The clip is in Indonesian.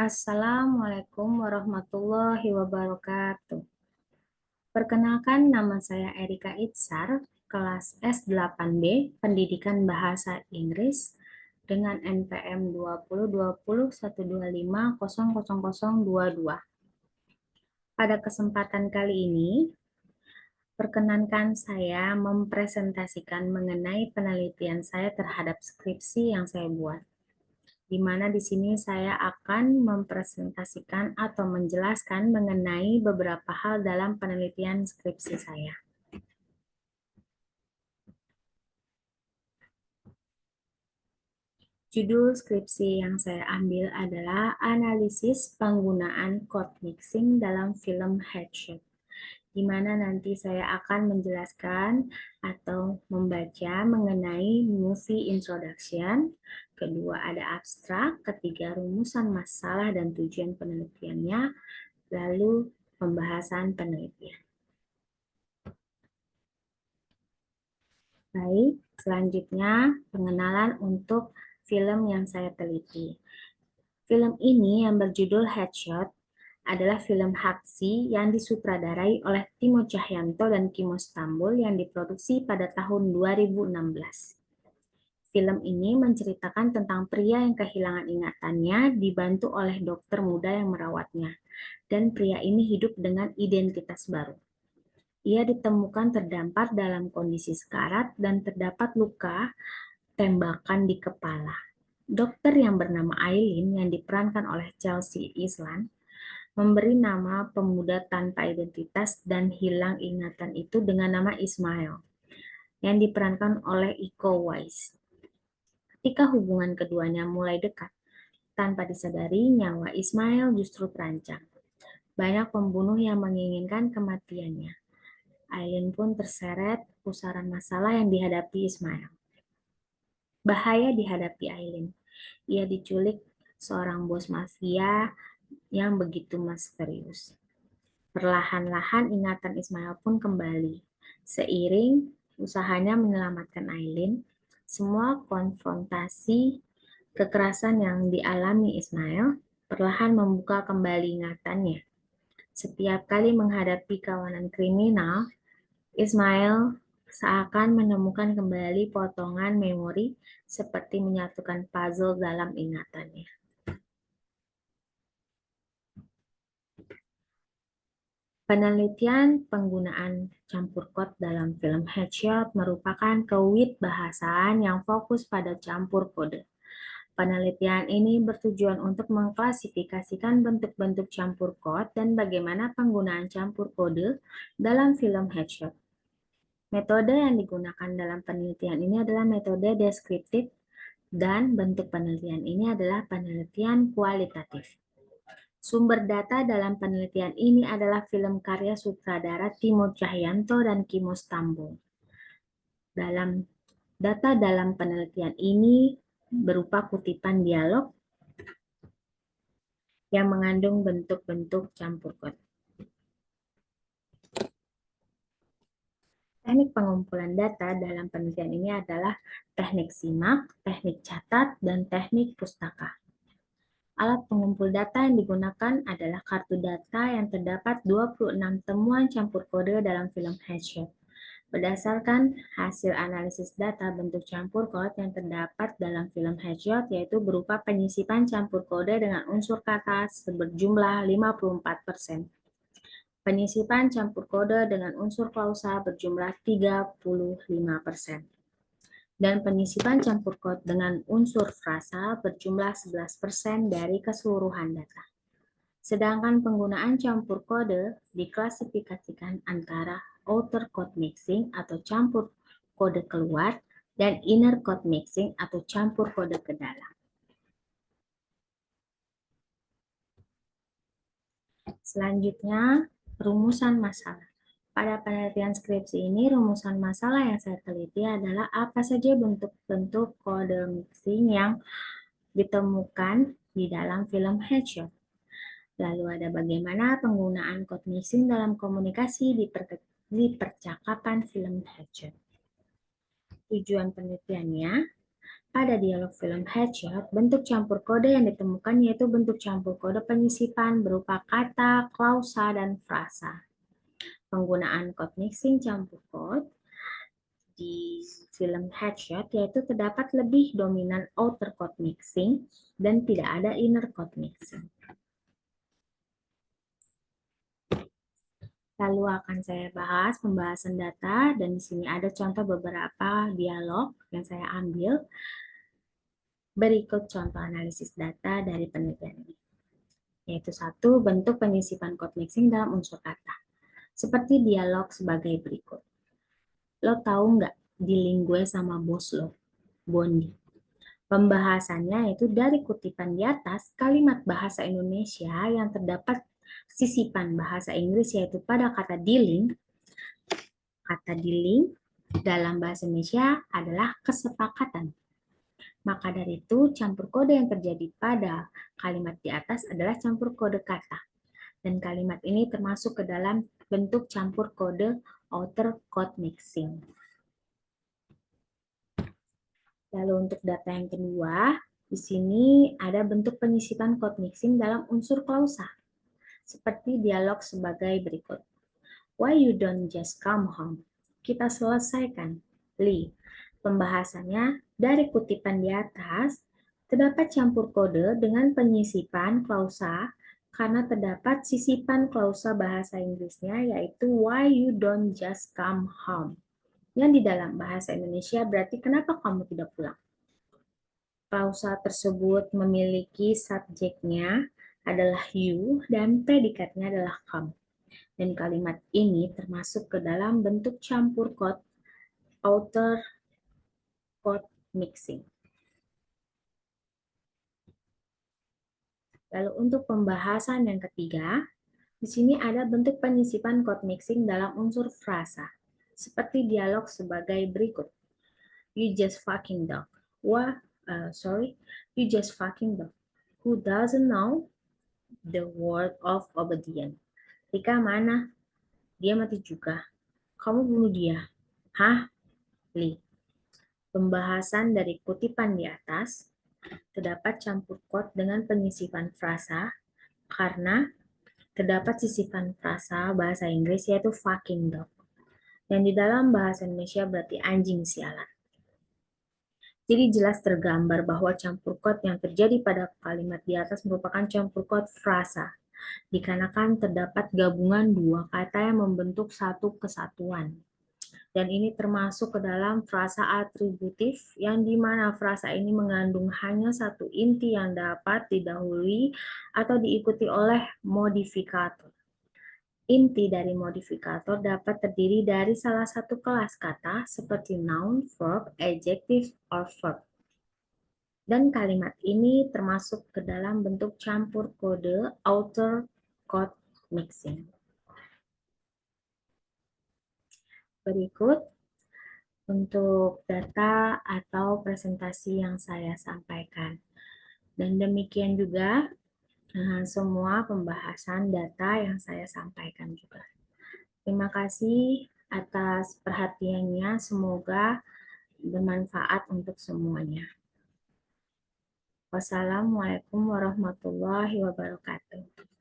Assalamualaikum warahmatullahi wabarakatuh. Perkenalkan, nama saya Erika Itsar, kelas S8B, Pendidikan Bahasa Inggris, dengan NPM 202012500022. Pada kesempatan kali ini, perkenankan saya mempresentasikan mengenai penelitian saya terhadap skripsi yang saya buat, di mana di sini saya akan mempresentasikan atau menjelaskan mengenai beberapa hal dalam penelitian skripsi saya. Judul skripsi yang saya ambil adalah Analisis Penggunaan Code Mixing dalam Film Headshot, di mana nanti saya akan menjelaskan atau membaca mengenai movie introduction, kedua ada abstrak, ketiga rumusan masalah dan tujuan penelitiannya, lalu pembahasan penelitian. Baik, selanjutnya pengenalan untuk film yang saya teliti. Film ini yang berjudul Headshot adalah film aksi yang disutradarai oleh Timo Cahyanto dan Kimo Stambul yang diproduksi pada tahun 2016. Film ini menceritakan tentang pria yang kehilangan ingatannya dibantu oleh dokter muda yang merawatnya, dan pria ini hidup dengan identitas baru. Ia ditemukan terdampar dalam kondisi sekarat dan terdapat luka tembakan di kepala. Dokter yang bernama Aileen yang diperankan oleh Chelsea Island memberi nama pemuda tanpa identitas dan hilang ingatan itu dengan nama Ismail yang diperankan oleh Iko Uwais. Ketika hubungan keduanya mulai dekat, tanpa disadari nyawa Ismail justru terancam. Banyak pembunuh yang menginginkan kematiannya. Aileen pun terseret pusaran masalah yang dihadapi Ismail. Bahaya dihadapi Aileen. Ia diculik seorang bos mafia yang begitu misterius. Perlahan-lahan ingatan Ismail pun kembali. Seiring usahanya menyelamatkan Aileen, semua konfrontasi kekerasan yang dialami Ismail perlahan membuka kembali ingatannya. Setiap kali menghadapi kawanan kriminal, Ismail seakan menemukan kembali potongan memori seperti menyatukan puzzle dalam ingatannya. Penelitian penggunaan campur kode dalam film Headshot merupakan kewibahasaan yang fokus pada campur kode. Penelitian ini bertujuan untuk mengklasifikasikan bentuk-bentuk campur kode dan bagaimana penggunaan campur kode dalam film Headshot. Metode yang digunakan dalam penelitian ini adalah metode deskriptif dan bentuk penelitian ini adalah penelitian kualitatif. Sumber data dalam penelitian ini adalah film karya sutradara Timo Cahyanto dan Kimo Stambul. Dalam data dalam penelitian ini berupa kutipan dialog yang mengandung bentuk-bentuk campur kode. Teknik pengumpulan data dalam penelitian ini adalah teknik simak, teknik catat, dan teknik pustaka. Alat pengumpul data yang digunakan adalah kartu data yang terdapat 26 temuan campur kode dalam film Headshot. Berdasarkan hasil analisis data bentuk campur kode yang terdapat dalam film Headshot yaitu berupa penyisipan campur kode dengan unsur kata berjumlah 54%. Penyisipan campur kode dengan unsur klausa berjumlah 35%. Dan penyisipan campur kode dengan unsur frasa berjumlah 11% dari keseluruhan data. Sedangkan penggunaan campur kode diklasifikasikan antara outer code mixing atau campur kode keluar dan inner code mixing atau campur kode ke dalam. Selanjutnya, rumusan masalah. Pada penelitian skripsi ini, rumusan masalah yang saya teliti adalah apa saja bentuk-bentuk kode mixing yang ditemukan di dalam film Headshot. Lalu ada bagaimana penggunaan code mixing dalam komunikasi di percakapan film Headshot. Tujuan penelitiannya, Pada dialog film Headshot, bentuk campur kode yang ditemukan yaitu bentuk campur kode penyisipan berupa kata, klausa, dan frasa. Penggunaan code mixing campur kode di film Headshot yaitu terdapat lebih dominan outer code mixing dan tidak ada inner code mixing. Lalu akan saya bahas pembahasan data dan di sini ada contoh beberapa dialog yang saya ambil. Berikut contoh analisis data dari penelitian ini. Yaitu satu, bentuk penyisipan code mixing dalam unsur kata. Seperti dialog sebagai berikut. Lo tahu nggak dealing gue sama bos lo, Bondi? Pembahasannya yaitu dari kutipan di atas kalimat bahasa Indonesia yang terdapat sisipan bahasa Inggris yaitu pada kata dealing. Kata dealing dalam bahasa Indonesia adalah kesepakatan. Maka dari itu, campur kode yang terjadi pada kalimat di atas adalah campur kode kata. Dan kalimat ini termasuk ke dalam bentuk campur kode outer code mixing. Lalu untuk data yang kedua, di sini ada bentuk penyisipan code mixing dalam unsur klausa. Seperti dialog sebagai berikut. Why you don't just come home? Kita selesaikan. Lee. Pembahasannya dari kutipan di atas, terdapat campur kode dengan penyisipan klausa karena terdapat sisipan klausa bahasa Inggrisnya yaitu why you don't just come home. Yang di dalam bahasa Indonesia berarti kenapa kamu tidak pulang? Klausa tersebut memiliki subjeknya adalah you dan predikatnya adalah come. Dan kalimat ini termasuk ke dalam bentuk campur kode outer code mixing. Lalu untuk pembahasan yang ketiga, di sini ada bentuk penyisipan code mixing dalam unsur frasa. Seperti dialog sebagai berikut. You just fucking dog. You just fucking dog. Who doesn't know the word of obedience? Rika mana? Dia mati juga. Kamu bunuh dia. Hah? Lee. Pembahasan dari kutipan di atas, terdapat campur kode dengan penyisipan frasa karena terdapat sisipan frasa bahasa Inggris yaitu fucking dog. Dan di dalam bahasa Indonesia berarti anjing sialan. Jadi jelas tergambar bahwa campur kode yang terjadi pada kalimat di atas merupakan campur kode frasa, dikarenakan terdapat gabungan dua kata yang membentuk satu kesatuan. Dan ini termasuk ke dalam frasa atributif yang dimana frasa ini mengandung hanya satu inti yang dapat didahului atau diikuti oleh modifikator. Inti dari modifikator dapat terdiri dari salah satu kelas kata seperti noun, verb, adjective, or verb. Dan kalimat ini termasuk ke dalam bentuk campur kode outer code mixing. Berikut untuk data atau presentasi yang saya sampaikan. Dan demikian juga semua pembahasan data yang saya sampaikan juga. Terima kasih atas perhatiannya, semoga bermanfaat untuk semuanya. Wassalamualaikum warahmatullahi wabarakatuh.